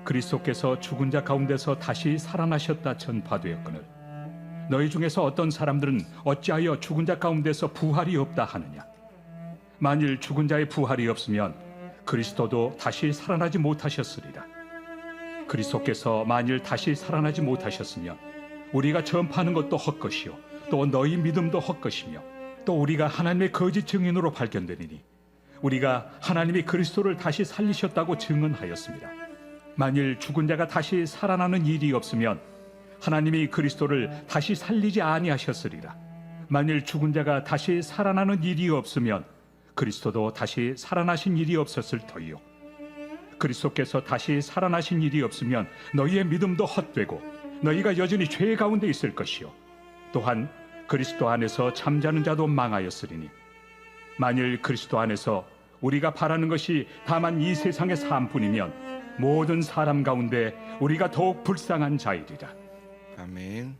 그리스도께서 죽은 자 가운데서 다시 살아나셨다 전파되었거늘 너희 중에서 어떤 사람들은 어찌하여 죽은 자 가운데서 부활이 없다 하느냐. 만일 죽은 자의 부활이 없으면 그리스도도 다시 살아나지 못하셨으리라. 그리스도께서 만일 다시 살아나지 못하셨으면 우리가 전파하는 것도 헛것이요 또 너희 믿음도 헛것이며 또 우리가 하나님의 거짓 증인으로 발견되리니 우리가 하나님이 그리스도를 다시 살리셨다고 증언하였습니다. 만일 죽은 자가 다시 살아나는 일이 없으면 하나님이 그리스도를 다시 살리지 아니하셨으리라. 만일 죽은 자가 다시 살아나는 일이 없으면 그리스도도 다시 살아나신 일이 없었을 터이요 그리스도께서 다시 살아나신 일이 없으면 너희의 믿음도 헛되고 너희가 여전히 죄 가운데 있을 것이요 또한 그리스도 안에서 잠자는 자도 망하였으리니 만일 그리스도 안에서 우리가 바라는 것이 다만 이 세상의 삶뿐이면 모든 사람 가운데 우리가 더욱 불쌍한 자이리라. 아멘.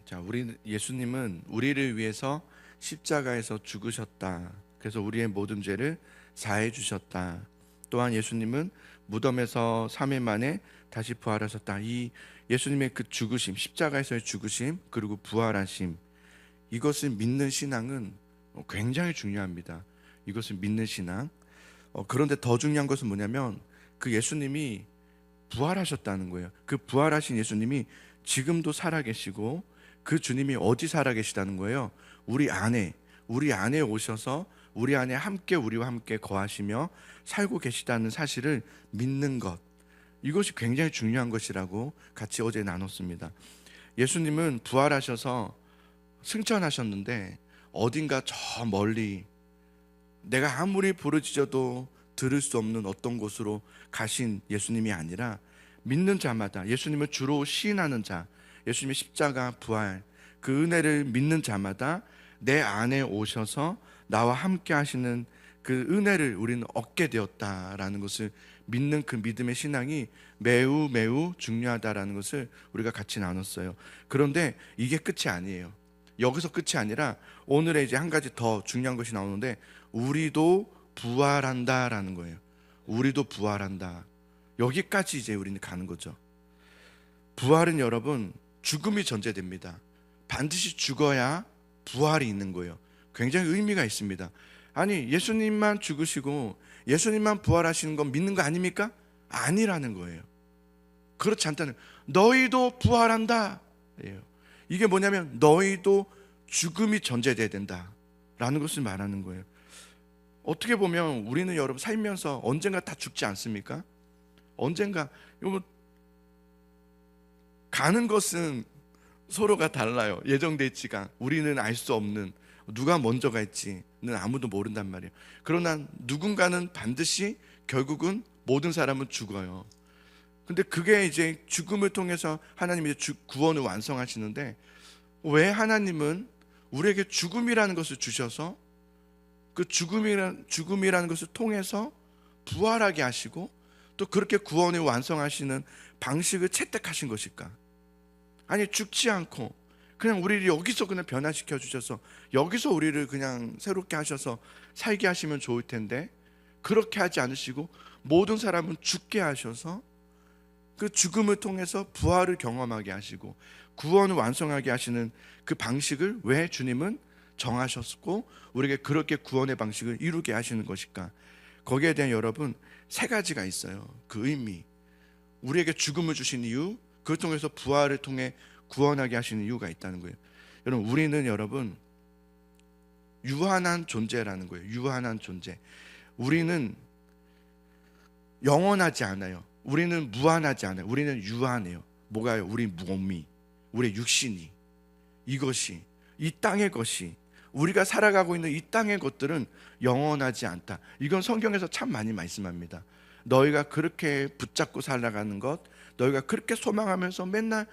자, 예수님은 우리를 위해서 십자가에서 죽으셨다. 그래서 우리의 모든 죄를 사해 주셨다. 또한 예수님은 무덤에서 3일 만에 다시 부활하셨다. 이 예수님의 그 죽으심, 십자가에서의 죽으심, 그리고 부활하심, 이것을 믿는 신앙은 굉장히 중요합니다. 이것을 믿는 신앙. 그런데 더 중요한 것은 뭐냐면 그 예수님이 부활하셨다는 거예요. 그 부활하신 예수님이 지금도 살아계시고 그 주님이 어디 살아계시다는 거예요? 우리 안에 오셔서 우리 안에 우리와 함께 거하시며 살고 계시다는 사실을 믿는 것, 이것이 굉장히 중요한 것이라고 같이 어제 나눴습니다. 예수님은 부활하셔서 승천하셨는데 어딘가 저 멀리 내가 아무리 부르짖어도 들을 수 없는 어떤 곳으로 가신 예수님이 아니라 믿는 자마다, 예수님을 주로 시인하는 자, 예수님의 십자가 부활, 그 은혜를 믿는 자마다 내 안에 오셔서 나와 함께 하시는 그 은혜를 우리는 얻게 되었다라는 것을 믿는 그 믿음의 신앙이 매우 매우 중요하다라는 것을 우리가 같이 나눴어요. 그런데 이게 끝이 아니에요. 여기서 끝이 아니라 오늘에 이제 한 가지 더 중요한 것이 나오는데 우리도 부활한다라는 거예요. 우리도 부활한다. 여기까지 이제 우리는 가는 거죠. 부활은 여러분 죽음이 전제됩니다. 반드시 죽어야 부활이 있는 거예요. 굉장히 의미가 있습니다. 아니 예수님만 죽으시고 예수님만 부활하시는 건 믿는 거 아닙니까? 아니라는 거예요. 그렇지 않다는, 너희도 부활한다. 이게 뭐냐면 너희도 죽음이 전제돼야 된다라는 것을 말하는 거예요. 어떻게 보면 우리는 여러분 살면서 언젠가 다 죽지 않습니까? 언젠가 가는 것은 서로가 달라요. 예정돼 있지가 우리는 알 수 없는, 누가 먼저 갈지는 아무도 모른단 말이에요. 그러나 누군가는 반드시 결국은 모든 사람은 죽어요. 근데 그게 이제 죽음을 통해서 하나님이 구원을 완성하시는데, 왜 하나님은 우리에게 죽음이라는 것을 주셔서 그 죽음이라는 것을 통해서 부활하게 하시고 또 그렇게 구원을 완성하시는 방식을 채택하신 것일까? 아니 죽지 않고 그냥 우리를 여기서 그냥 변화시켜 주셔서 여기서 우리를 그냥 새롭게 하셔서 살게 하시면 좋을 텐데, 그렇게 하지 않으시고 모든 사람은 죽게 하셔서 그 죽음을 통해서 부활을 경험하게 하시고 구원을 완성하게 하시는 그 방식을 왜 주님은 정하셨고 우리에게 그렇게 구원의 방식을 이루게 하시는 것일까? 거기에 대한 여러분 세 가지가 있어요. 그 의미, 우리에게 죽음을 주신 이유, 그걸 통해서 부활을 통해 구원하게 하시는 이유가 있다는 거예요. 여러분 우리는 여러분 유한한 존재라는 거예요. 유한한 존재. 우리는 영원하지 않아요. 우리는 무한하지 않아요. 우리는 유한해요. 뭐가요? 우리 몸이, 우리 육신이, 이것이, 이 땅의 것이, 우리가 살아가고 있는 이 땅의 것들은 영원하지 않다. 이건 성경에서 참 많이 말씀합니다. 너희가 그렇게 붙잡고 살아가는 것, 너희가 그렇게 소망하면서 맨날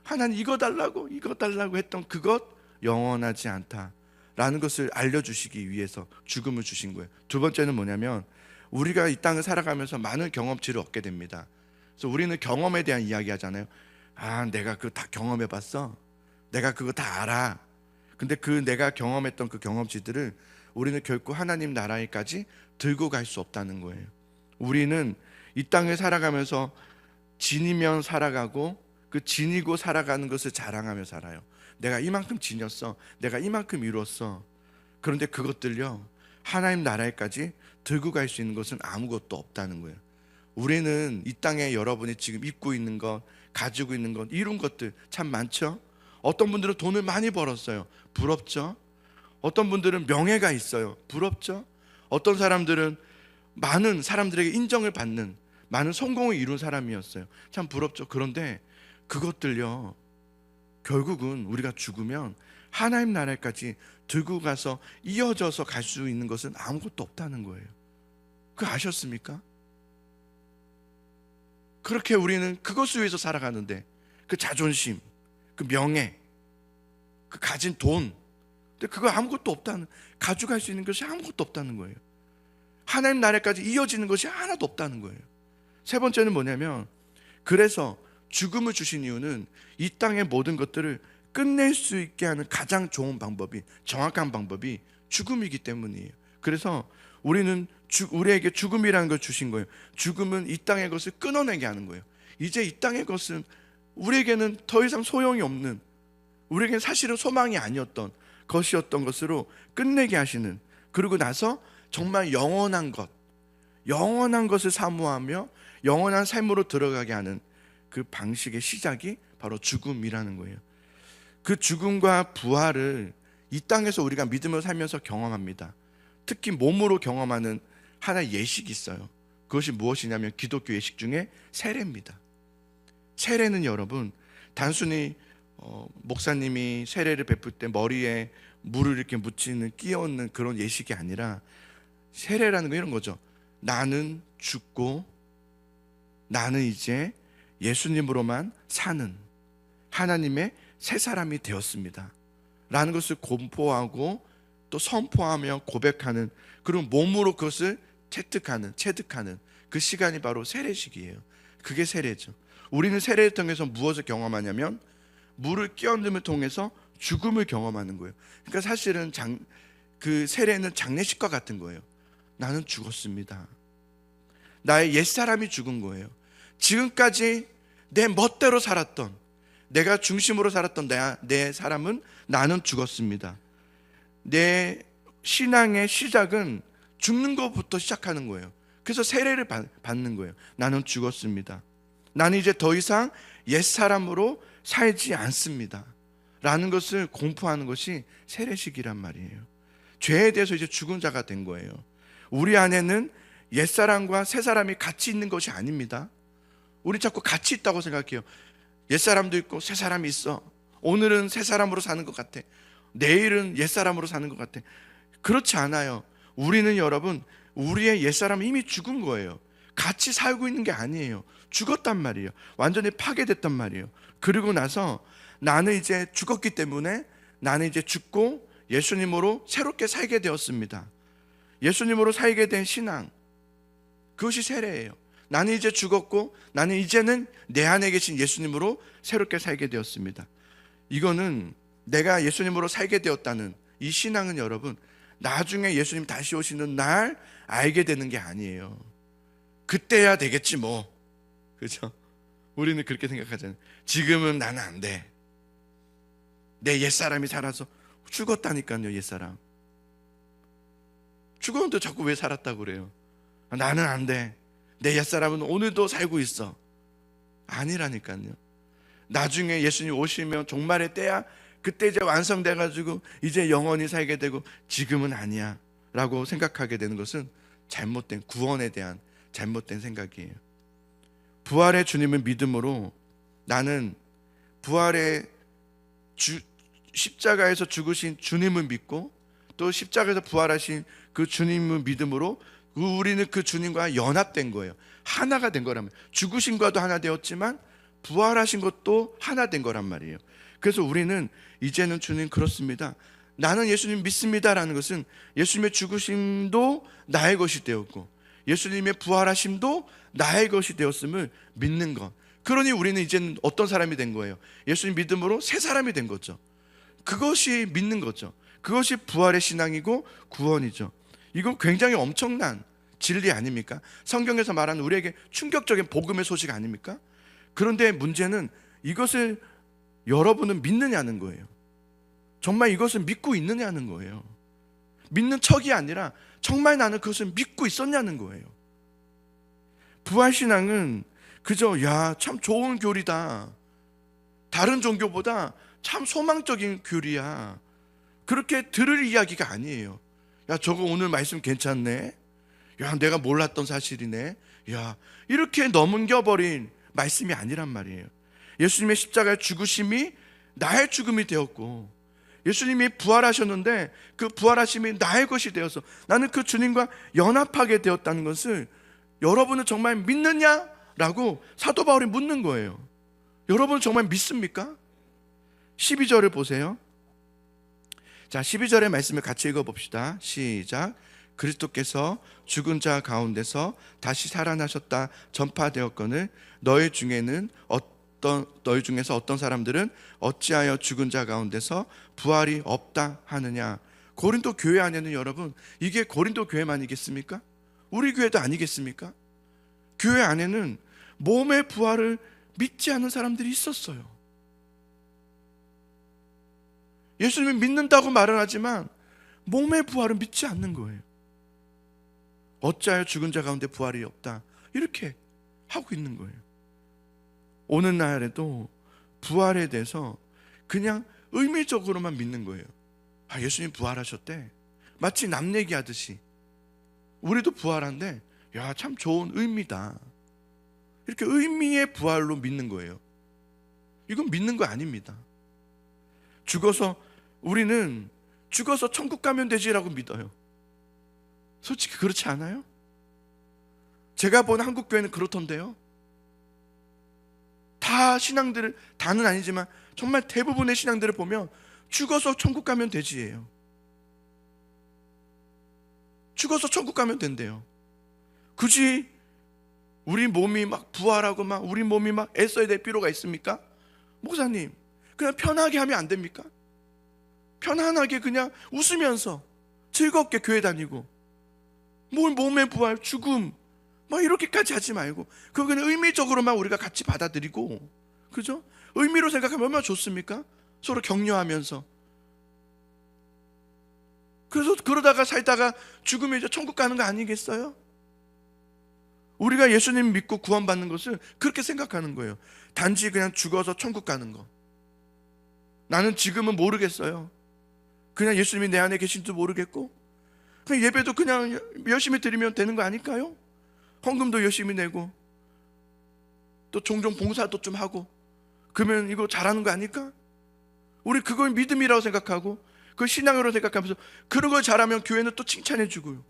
하나님 이거 달라고 했던 그것 영원하지 않다라는 것을 알려주시기 위해서 죽음을 주신 거예요. 두 번째는 뭐냐면 우리가 이 땅을 살아가면서 많은 경험치를 얻게 됩니다. 그래서 우리는 경험에 대한 이야기 하잖아요. 아, 내가 그거 다 경험해봤어. 내가 그거 다 알아. 근데 그 내가 경험했던 그 경험치들을 우리는 결코 하나님 나라에까지 들고 갈 수 없다는 거예요. 우리는 이 땅을 살아가면서 지니면 살아가고 그 지니고 살아가는 것을 자랑하며 살아요. 내가 이만큼 지녔어, 내가 이만큼 이뤘어. 그런데 그것들요, 하나님 나라에까지 들고 갈 수 있는 것은 아무것도 없다는 거예요. 우리는 이 땅에 여러분이 지금 입고 있는 것, 가지고 있는 것, 이룬 것들 참 많죠. 어떤 분들은 돈을 많이 벌었어요. 부럽죠. 어떤 분들은 명예가 있어요. 부럽죠. 어떤 사람들은 많은 사람들에게 인정을 받는 많은 성공을 이룬 사람이었어요. 참 부럽죠. 그런데 그것들요, 결국은 우리가 죽으면 하나님 나라까지 들고 가서 이어져서 갈 수 있는 것은 아무것도 없다는 거예요. 그거 아셨습니까? 그렇게 우리는 그것을 위해서 살아가는데, 그 자존심, 그 명예, 그 가진 돈, 근데 그거 아무것도 없다는, 가져갈 수 있는 것이 아무것도 없다는 거예요. 하나님 나라까지 이어지는 것이 하나도 없다는 거예요. 세 번째는 뭐냐면, 그래서 죽음을 주신 이유는 이 땅의 모든 것들을 끝낼 수 있게 하는 가장 좋은 방법이, 정확한 방법이 죽음이기 때문이에요. 그래서 우리에게 죽음이라는 걸 주신 거예요. 죽음은 이 땅의 것을 끊어내게 하는 거예요. 이제 이 땅의 것은 우리에게는 더 이상 소용이 없는, 우리에게는 사실은 소망이 아니었던 것이었던 것으로 끝내게 하시는, 그러고 나서 정말 영원한 것을 사모하며 영원한 삶으로 들어가게 하는 그 방식의 시작이 바로 죽음이라는 거예요. 그 죽음과 부활을 이 땅에서 우리가 믿음으로 살면서 경험합니다. 특히 몸으로 경험하는 하나의 예식이 있어요. 그것이 무엇이냐면 기독교 예식 중에 세례입니다. 세례는 여러분, 단순히 목사님이 세례를 베풀 때 머리에 물을 이렇게 묻히는, 끼얹는 그런 예식이 아니라, 세례라는 건 이런 거죠. 나는 죽고 나는 이제 예수님으로만 사는 하나님의 새 사람이 되었습니다 라는 것을 공포하고 또 선포하며 고백하는, 그리고 몸으로 그것을 체득하는 그 시간이 바로 세례식이에요. 그게 세례죠. 우리는 세례를 통해서 무엇을 경험하냐면 물을 끼얹음을 통해서 죽음을 경험하는 거예요. 그러니까 사실은 그 세례는 장례식과 같은 거예요. 나는 죽었습니다. 나의 옛사람이 죽은 거예요. 지금까지 내 멋대로 살았던, 내가 중심으로 살았던 내 사람은, 나는 죽었습니다. 내 신앙의 시작은 죽는 것부터 시작하는 거예요. 그래서 세례를 받는 거예요. 나는 죽었습니다. 나는 이제 더 이상 옛사람으로 살지 않습니다 라는 것을 공포하는 것이 세례식이란 말이에요. 죄에 대해서 이제 죽은 자가 된 거예요. 우리 안에는 옛사람과 새사람이 같이 있는 것이 아닙니다. 우리 자꾸 같이 있다고 생각해요. 옛사람도 있고 새사람이 있어. 오늘은 새사람으로 사는 것 같아, 내일은 옛사람으로 사는 것 같아. 그렇지 않아요. 우리는 여러분, 우리의 옛사람은 이미 죽은 거예요. 같이 살고 있는 게 아니에요. 죽었단 말이에요. 완전히 파괴됐단 말이에요. 그리고 나서 나는 이제 죽었기 때문에 나는 이제 죽고 예수님으로 새롭게 살게 되었습니다. 예수님으로 살게 된 신앙, 그것이 세례예요. 나는 이제 죽었고 나는 이제는 내 안에 계신 예수님으로 새롭게 살게 되었습니다. 이거는 내가 예수님으로 살게 되었다는 이 신앙은 여러분, 나중에 예수님 다시 오시는 날 알게 되는 게 아니에요. 그때야 되겠지 뭐, 그렇죠? 우리는 그렇게 생각하잖아요. 지금은 나는 안 돼. 내 옛사람이 살아서. 죽었다니까요. 옛사람 죽었는데 자꾸 왜 살았다고 그래요? 나는 안 돼. 내 옛사람은 오늘도 살고 있어. 아니라니까요. 나중에 예수님 오시면 종말의 때야, 그때 이제 완성돼가지고 이제 영원히 살게 되고, 지금은 아니야 라고 생각하게 되는 것은 잘못된, 구원에 대한 잘못된 생각이에요. 부활의 주님을 믿음으로 나는 부활의 십자가에서 죽으신 주님을 믿고, 또 십자가에서 부활하신 그 주님을 믿음으로 우리는 그 주님과 연합된 거예요. 하나가 된 거란 말이에요. 죽으신 것도 하나 되었지만 부활하신 것도 하나 된 거란 말이에요. 그래서 우리는 이제는 주님, 그렇습니다, 나는 예수님 믿습니다라는 것은 예수님의 죽으심도 나의 것이 되었고 예수님의 부활하심도 나의 것이 되었음을 믿는 것. 그러니 우리는 이제는 어떤 사람이 된 거예요? 예수님 믿음으로 새 사람이 된 거죠. 그것이 믿는 거죠. 그것이 부활의 신앙이고 구원이죠. 이건 굉장히 엄청난 진리 아닙니까? 성경에서 말하는 우리에게 충격적인 복음의 소식 아닙니까? 그런데 문제는 이것을 여러분은 믿느냐는 거예요. 정말 이것을 믿고 있느냐는 거예요. 믿는 척이 아니라 정말 나는 그것을 믿고 있었냐는 거예요. 부활신앙은 그저 야, 참 좋은 교리다, 다른 종교보다 참 소망적인 교리야, 그렇게 들을 이야기가 아니에요. 야, 저거 오늘 말씀 괜찮네, 야, 내가 몰랐던 사실이네, 야, 이렇게 넘겨버린 말씀이 아니란 말이에요. 예수님의 십자가의 죽으심이 나의 죽음이 되었고, 예수님이 부활하셨는데 그 부활하심이 나의 것이 되어서 나는 그 주님과 연합하게 되었다는 것을 여러분은 정말 믿느냐라고 사도 바울이 묻는 거예요. 여러분 정말 믿습니까? 12절을 보세요. 자, 12절의 말씀을 같이 읽어봅시다. 시작. 그리스도께서 죽은 자 가운데서 다시 살아나셨다 전파되었거늘 너희 중에서 어떤 사람들은 어찌하여 죽은 자 가운데서 부활이 없다 하느냐. 고린도 교회 안에는 여러분, 이게 고린도 교회만이겠습니까? 우리 교회도 아니겠습니까? 교회 안에는 몸의 부활을 믿지 않는 사람들이 있었어요. 예수님을 믿는다고 말은 하지만 몸의 부활은 믿지 않는 거예요. 어찌하여 죽은 자 가운데 부활이 없다, 이렇게 하고 있는 거예요. 오늘날에도 부활에 대해서 그냥 의미적으로만 믿는 거예요. 아, 예수님 부활하셨대, 마치 남 얘기하듯이 우리도 부활한데 야, 참 좋은 의미다, 이렇게 의미의 부활로 믿는 거예요. 이건 믿는 거 아닙니다. 우리는 죽어서 천국 가면 되지라고 믿어요. 솔직히 그렇지 않아요? 제가 본 한국 교회는 그렇던데요. 다 신앙들을, 다는 아니지만 정말 대부분의 신앙들을 보면 죽어서 천국 가면 되지예요. 죽어서 천국 가면 된대요. 굳이 우리 몸이 막 부활하고 막 우리 몸이 막 애써야 될 필요가 있습니까? 목사님, 그냥 편하게 하면 안 됩니까? 편안하게 그냥 웃으면서 즐겁게 교회 다니고, 뭘 몸의 부활, 죽음 막 이렇게까지 하지 말고 그건 의미적으로만 우리가 같이 받아들이고, 그죠? 의미로 생각하면 얼마나 좋습니까? 서로 격려하면서. 그래서 그러다가 살다가 죽으면 이제 천국 가는 거 아니겠어요? 우리가 예수님 믿고 구원받는 것을 그렇게 생각하는 거예요. 단지 그냥 죽어서 천국 가는 거. 나는 지금은 모르겠어요. 그냥 예수님이 내 안에 계신지도 모르겠고, 그냥 예배도 그냥 열심히 드리면 되는 거 아닐까요? 헌금도 열심히 내고 또 종종 봉사도 좀 하고 그러면 이거 잘하는 거 아닐까? 우리 그걸 믿음이라고 생각하고 그걸 신앙으로 생각하면서 그런 걸 잘하면 교회는 또 칭찬해 주고요.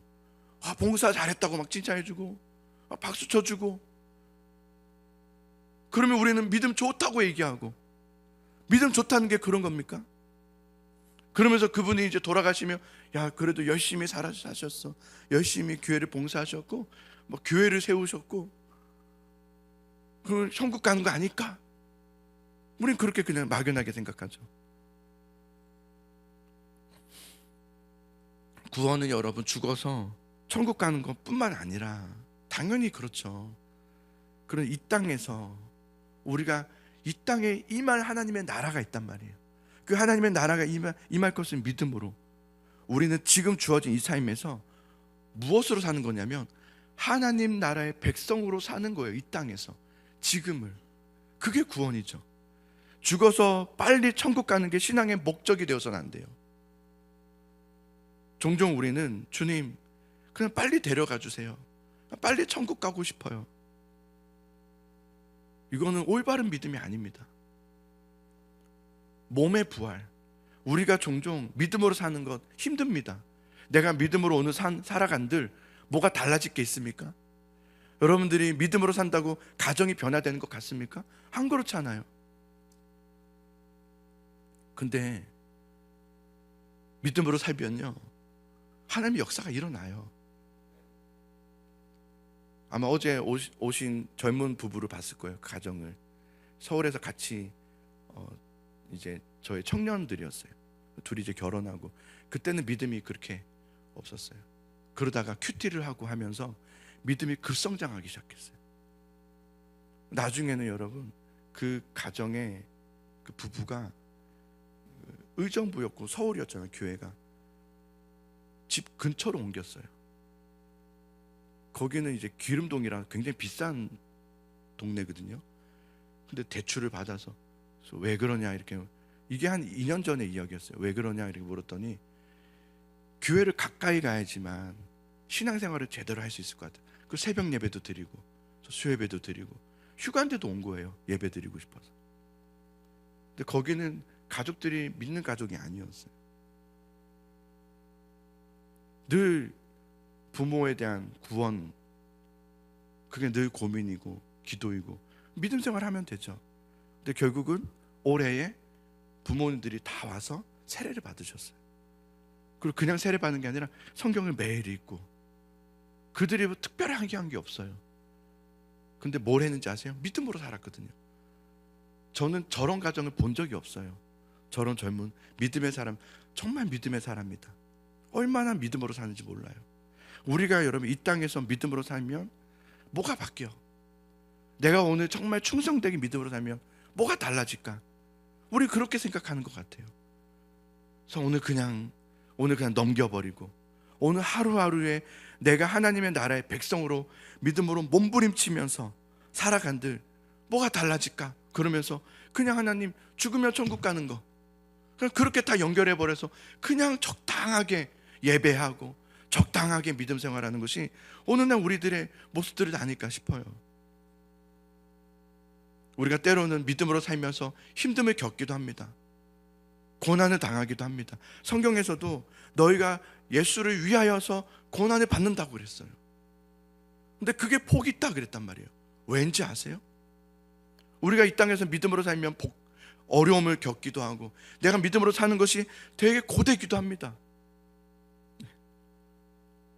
아, 봉사 잘했다고 막 칭찬해 주고 박수 쳐주고, 그러면 우리는 믿음 좋다고 얘기하고, 믿음 좋다는 게 그런 겁니까? 그러면서 그분이 이제 돌아가시면 야, 그래도 열심히 사셨어, 열심히 교회를 봉사하셨고 뭐 교회를 세우셨고 그 천국 가는 거 아닐까? 우린 그렇게 그냥 막연하게 생각하죠. 구원은 여러분 죽어서 천국 가는 것뿐만 아니라 당연히 그렇죠. 그런 이 땅에서 우리가 이 땅에 임할 하나님의 나라가 있단 말이에요. 그 하나님의 나라가 임할 것을 믿음으로 우리는 지금 주어진 이 삶에서 무엇으로 사는 거냐면 하나님 나라의 백성으로 사는 거예요. 이 땅에서 지금을. 그게 구원이죠. 죽어서 빨리 천국 가는 게 신앙의 목적이 되어서는 안 돼요. 종종 우리는 주님 그냥 빨리 데려가 주세요, 빨리 천국 가고 싶어요. 이거는 올바른 믿음이 아닙니다. 몸의 부활, 우리가 종종 믿음으로 사는 것 힘듭니다. 내가 믿음으로 오늘 살아간들 뭐가 달라질 게 있습니까? 여러분들이 믿음으로 산다고 가정이 변화되는 것 같습니까? 안 그렇잖아요. 근데 믿음으로 살면요, 하나님의 역사가 일어나요. 아마 어제 오신 젊은 부부를 봤을 거예요. 그 가정을 서울에서 같이 이제 저희 청년들이었어요. 둘이 이제 결혼하고, 그때는 믿음이 그렇게 없었어요. 그러다가 큐티를 하고 하면서 믿음이 급성장하기 시작했어요. 나중에는 여러분 그 가정의 그 부부가 의정부였고 서울이었잖아요. 교회가 집 근처로 옮겼어요. 거기는 이제 기름동이라 굉장히 비싼 동네거든요. 근데 대출을 받아서 그래서 왜 그러냐 이렇게, 이게 한 2년 전의 이야기였어요. 왜 그러냐 이렇게 물었더니 교회를 가까이 가야지만 신앙생활을 제대로 할 수 있을 것 같아요. 그 새벽 예배도 드리고 수요예배도 드리고 휴가인데도 온 거예요. 예배 드리고 싶어서. 근데 거기는 가족들이 믿는 가족이 아니었어요. 늘 부모에 대한 구원, 그게 늘 고민이고 기도이고 믿음 생활하면 되죠. 근데 결국은 올해에 부모님들이 다 와서 세례를 받으셨어요. 그리고 그냥 세례 받는 게 아니라 성경을 매일 읽고, 그들이 뭐 특별한 게 한 게 없어요. 근데 뭘 했는지 아세요? 믿음으로 살았거든요. 저는 저런 가정을 본 적이 없어요. 저런 젊은 믿음의 사람, 정말 믿음의 사람입니다. 얼마나 믿음으로 사는지 몰라요. 우리가 여러분 이 땅에서 믿음으로 살면 뭐가 바뀌어? 내가 오늘 정말 충성되게 믿음으로 살면 뭐가 달라질까? 우리 그렇게 생각하는 것 같아요. 그래서 오늘 그냥 넘겨버리고, 오늘 하루하루에 내가 하나님의 나라의 백성으로 믿음으로 몸부림치면서 살아간들 뭐가 달라질까? 그러면서 그냥 하나님 죽으면 천국 가는 거, 그냥 그렇게 다 연결해버려서 그냥 적당하게 예배하고 적당하게 믿음 생활하는 것이 오늘날 우리들의 모습들이 아닐까 싶어요. 우리가 때로는 믿음으로 살면서 힘듦을 겪기도 합니다. 고난을 당하기도 합니다. 성경에서도 너희가 예수를 위하여서 고난을 받는다고 그랬어요. 근데 그게 복이 있다 그랬단 말이에요. 왠지 아세요? 우리가 이 땅에서 믿음으로 살면 어려움을 겪기도 하고, 내가 믿음으로 사는 것이 되게 고되기도 합니다.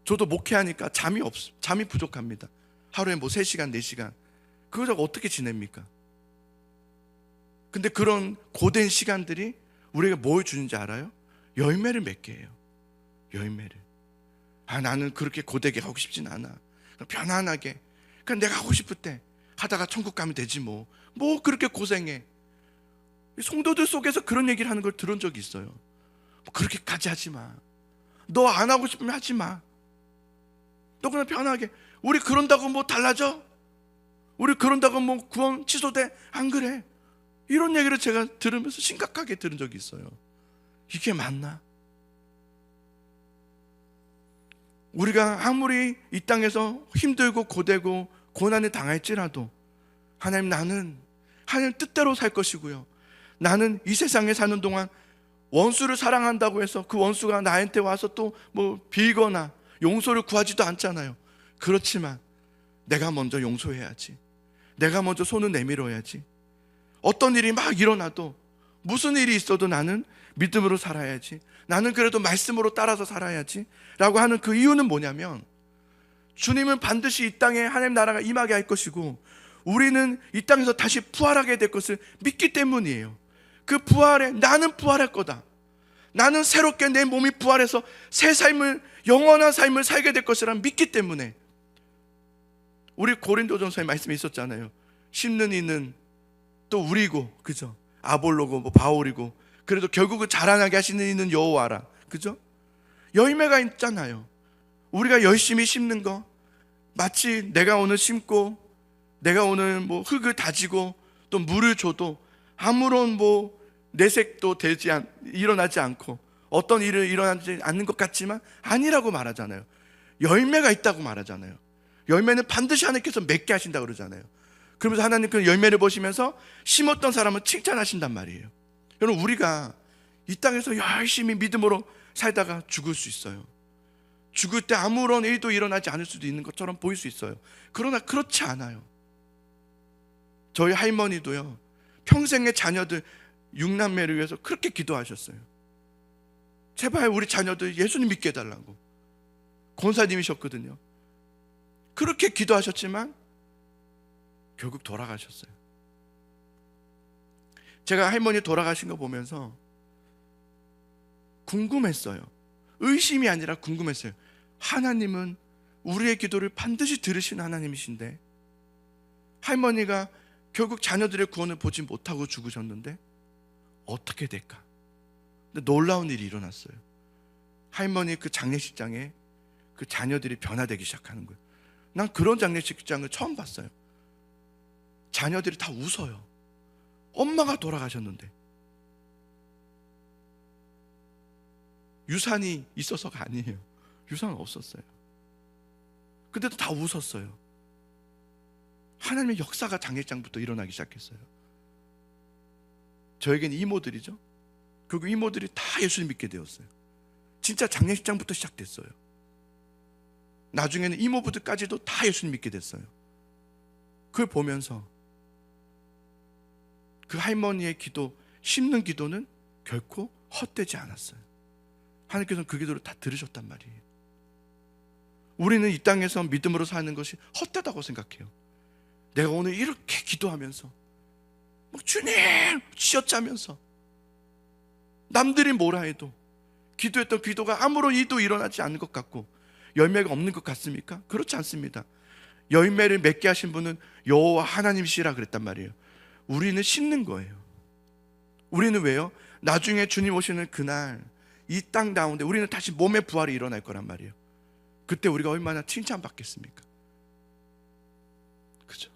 저도 목회하니까 잠이 부족합니다. 하루에 뭐 3시간, 4시간. 그거 어떻게 지냅니까? 근데 그런 고된 시간들이 우리가 뭘 주는지 알아요? 열매를 맺게 해요. 열매를. 나는 그렇게 고되게 하고 싶진 않아. 편안하게 그냥 내가 하고 싶을 때 하다가 천국 가면 되지 뭐 그렇게 고생해. 성도들 속에서 그런 얘기를 하는 걸 들은 적이 있어요. 그렇게까지 하지 마. 너 안 하고 싶으면 하지 마. 너 그냥 편하게. 우리 그런다고 뭐 달라져? 우리 그런다고 뭐 구원 취소돼? 안 그래. 이런 얘기를 제가 들으면서 심각하게 들은 적이 있어요. 이게 맞나? 우리가 아무리 이 땅에서 힘들고 고되고 고난을 당할지라도 나는 하나님 뜻대로 살 것이고요, 나는 이 세상에 사는 동안 원수를 사랑한다고 해서 그 원수가 나한테 와서 또 뭐 빌거나 용서를 구하지도 않잖아요. 그렇지만 내가 먼저 용서해야지. 내가 먼저 손을 내밀어야지. 어떤 일이 막 일어나도, 무슨 일이 있어도 나는 믿음으로 살아야지. 나는 그래도 말씀으로 따라서 살아야지 라고 하는 그 이유는 뭐냐면, 주님은 반드시 이 땅에 하나님 나라가 임하게 할 것이고 우리는 이 땅에서 다시 부활하게 될 것을 믿기 때문이에요. 그 부활에 나는 부활할 거다. 나는 새롭게 내 몸이 부활해서 새 삶을, 영원한 삶을 살게 될 것이라 믿기 때문에. 우리 고린도전서에 말씀이 있었잖아요. 심는 이는 또 우리고, 그죠? 아볼로고 뭐 바울이고, 그래도 결국은 자라나게 하시는 이는 여호와라, 그죠? 열매가 있잖아요. 우리가 열심히 심는 거, 마치 내가 오늘 심고 내가 오늘 뭐 흙을 다지고 또 물을 줘도 아무런 뭐 내색도 일어나지 않고 어떤 일을 일어나지 않는 것 같지만 아니라고 말하잖아요. 열매가 있다고 말하잖아요. 열매는 반드시 하나님께서 맺게 하신다고 그러잖아요. 그러면서 하나님 그 열매를 보시면서 심었던 사람은 칭찬하신단 말이에요. 여러분, 우리가 이 땅에서 열심히 믿음으로 살다가 죽을 수 있어요. 죽을 때 아무런 일도 일어나지 않을 수도 있는 것처럼 보일 수 있어요. 그러나 그렇지 않아요. 저희 할머니도요, 평생의 자녀들 6남매를 위해서 그렇게 기도하셨어요. 제발 우리 자녀들 예수님 믿게 해달라고. 권사님이셨거든요. 그렇게 기도하셨지만 결국 돌아가셨어요. 제가 할머니 돌아가신 거 보면서 궁금했어요. 의심이 아니라 궁금했어요. 하나님은 우리의 기도를 반드시 들으시는 하나님이신데, 할머니가 결국 자녀들의 구원을 보지 못하고 죽으셨는데 어떻게 될까? 근데 놀라운 일이 일어났어요. 할머니 그 장례식장에 그 자녀들이 변화되기 시작하는 거예요. 난 그런 장례식장을 처음 봤어요. 자녀들이 다 웃어요. 엄마가 돌아가셨는데. 유산이 있어서가 아니에요. 유산은 없었어요. 근데도 다 웃었어요. 하나님의 역사가 장례식장부터 일어나기 시작했어요. 저에게는 이모들이죠. 그리고 이모들이 다 예수님 믿게 되었어요. 진짜 장례식장부터 시작됐어요. 나중에는 이모부들까지도 다 예수님 믿게 됐어요. 그걸 보면서 그 할머니의 기도, 심는 기도는 결코 헛되지 않았어요. 하나님께서는 그 기도를 다 들으셨단 말이에요. 우리는 이 땅에서 믿음으로 사는 것이 헛되다고 생각해요. 내가 오늘 이렇게 기도하면서 막 주님 쥐어짜면서 남들이 뭐라 해도 기도했던 기도가 아무런 이도 일어나지 않는 것 같고 열매가 없는 것 같습니까? 그렇지 않습니다. 열매를 맺게 하신 분은 여호와 하나님이시라 그랬단 말이에요. 우리는 심는 거예요. 우리는 왜요? 나중에 주님 오시는 그날 이 땅 가운데 우리는 다시 몸의 부활이 일어날 거란 말이에요. 그때 우리가 얼마나 칭찬받겠습니까? 그죠?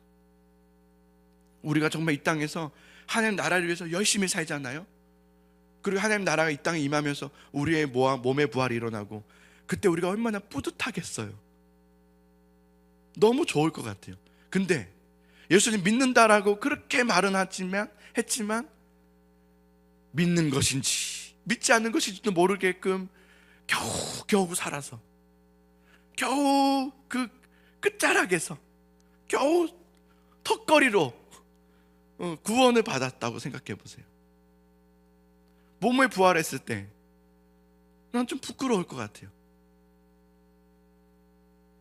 우리가 정말 이 땅에서 하나님 나라를 위해서 열심히 살잖아요. 그리고 하나님 나라가 이 땅에 임하면서 우리의 몸의 부활이 일어나고 그때 우리가 얼마나 뿌듯하겠어요. 너무 좋을 것 같아요. 근데 예수님 믿는다라고 그렇게 말은 했지만 믿는 것인지 믿지 않는 것인지도 모르게끔 겨우 살아서 겨우 그 끝자락에서 겨우 턱걸이로 구원을 받았다고 생각해 보세요. 몸을 부활했을 때 난 좀 부끄러울 것 같아요.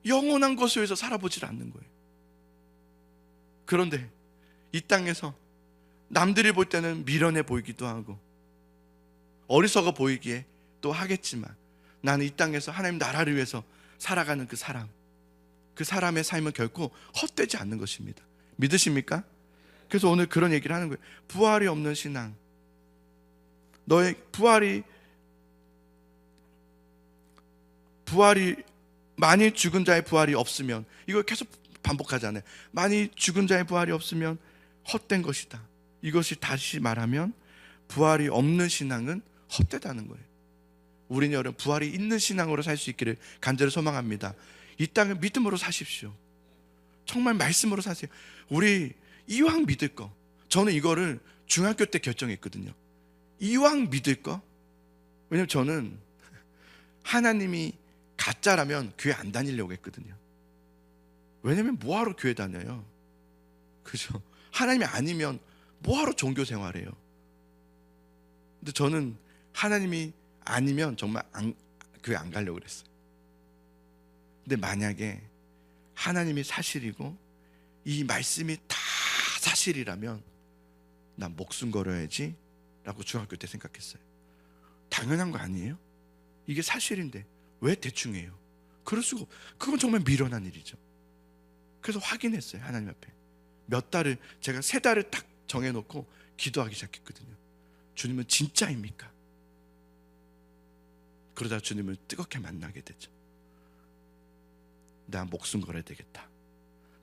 영원한 것을 위해서 살아보질 않는 거예요. 그런데 이 땅에서 남들이 볼 때는 미련해 보이기도 하고 어리석어 보이기에 또 하겠지만 나는 이 땅에서 하나님 나라를 위해서 살아가는 그 사람의 삶은 결코 헛되지 않는 것입니다. 믿으십니까? 그래서 오늘 그런 얘기를 하는 거예요. 부활이 없는 신앙, 너의 부활이 만일 죽은 자의 부활이 없으면, 이걸 계속 반복하잖아요. 만일 죽은 자의 부활이 없으면 헛된 것이다. 이것이 다시 말하면 부활이 없는 신앙은 헛되다는 거예요. 우리는 여러분 부활이 있는 신앙으로 살 수 있기를 간절히 소망합니다. 이 땅을 믿음으로 사십시오. 정말 말씀으로 사세요. 우리 이왕 믿을 거, 저는 이거를 중학교 때 결정했거든요. 이왕 믿을 거. 왜냐면 저는 하나님이 가짜라면 교회 안 다니려고 했거든요. 왜냐면 뭐하러 교회 다녀요? 그죠? 하나님이 아니면 뭐하러 종교 생활해요? 근데 저는 하나님이 아니면 정말 교회 안 가려고 그랬어요. 근데 만약에 하나님이 사실이고 이 말씀이 다 사실이라면 난 목숨 걸어야지 라고 중학교 때 생각했어요. 당연한 거 아니에요? 이게 사실인데 왜 대충 해요? 그럴 수가 없. 그건 정말 미련한 일이죠. 그래서 확인했어요. 하나님 앞에 몇 달을, 제가 3달을 딱 정해놓고 기도하기 시작했거든요. 주님은 진짜입니까? 그러다 주님을 뜨겁게 만나게 되죠. 나 목숨 걸어야 되겠다.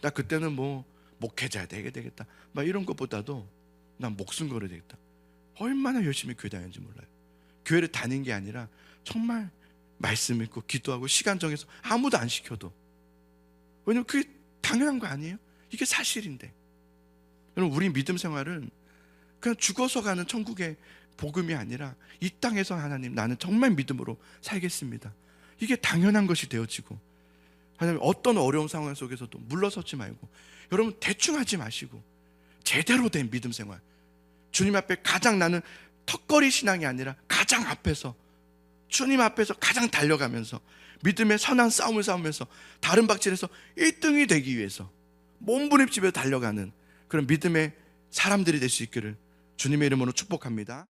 나 그때는 뭐 목회자 되겠다 막 이런 것보다도 난 목숨 걸어야 되겠다. 얼마나 열심히 교회 다녔는지 몰라요. 교회를 다닌 게 아니라 정말 말씀 읽고 기도하고 시간 정해서 아무도 안 시켜도. 왜냐면 그게 당연한 거 아니에요? 이게 사실인데. 여러분, 우리 믿음 생활은 그냥 죽어서 가는 천국의 복음이 아니라 이 땅에서 하나님 나는 정말 믿음으로 살겠습니다. 이게 당연한 것이 되어지고, 하나님 어떤 어려운 상황 속에서도 물러서지 말고 여러분 대충 하지 마시고 제대로 된 믿음 생활, 주님 앞에 가장, 나는 턱걸이 신앙이 아니라 가장 앞에서 주님 앞에서 가장 달려가면서 믿음의 선한 싸움을 싸우면서 다른 박질에서 1등이 되기 위해서 몸부림치며 달려가는 그런 믿음의 사람들이 될 수 있기를 주님의 이름으로 축복합니다.